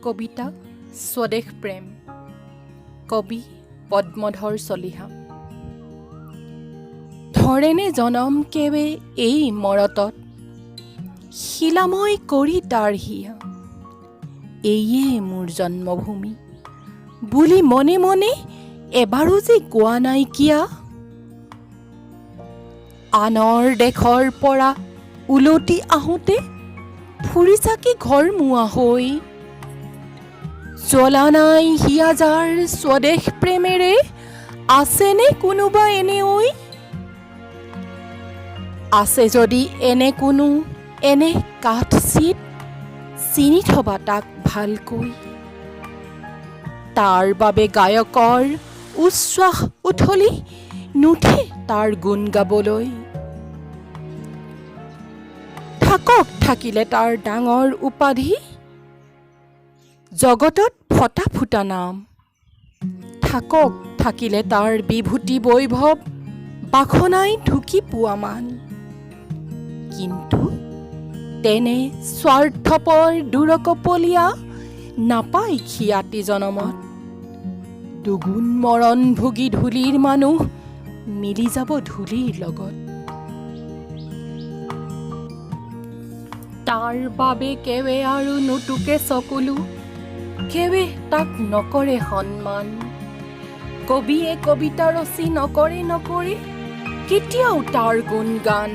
কবিতা স্বদেশ প্ৰেম কবি পদ্মধৰ চলিহা। ধৰেনে জনম কেৱে এই মৰতত, শিলাময় কৰি তাৰ হিয়া। এইয়ে মোৰ জন্মভূমি বুলি মনে মনে এবাৰো যে কোৱা নাইকিয়া। আনৰ দেশৰ পৰা উলটি আহোঁতে ফুৰিছাকি ঘৰ মুৱা হৈ। জ্বলা নাই হিয়া যাৰ স্বদেশ প্ৰেমেৰে, আছেনে কোনোবা এনে ঐ? আছে যদি এনে কোনো এনে কাঠ চিত, চিনি থবা তাক ভালকৈ। তাৰ বাবে গায়কৰ উচ্ছ্বাস উঠলি নুঠে তাৰ গুণ গাবলৈ। থাকক থাকিলে তাৰ ডাঙৰ উপাধি, জগতত ফটা ফুটা নাম। থাকক থাকিলে তাৰ বিভূতি বৈভৱ, বাখনাই ঢুকি পোৱা মান। কিন্তু তেনে স্বাৰ্থপৰ দুৰকপলীয়া, নাপায় খিয়াতি জনমত। দুগুণ মৰণ ভুগি ধূলিৰ মানুহ, মিলি যাব ধূলিৰ লগত। তাৰ বাবে কেৱে আৰু নুটুকে চকুলো, কেৱে তাক নকৰে সন্মান। কবিয়ে কবিতা ৰচি নকৰে কেতিয়াও তাৰ গুণগান।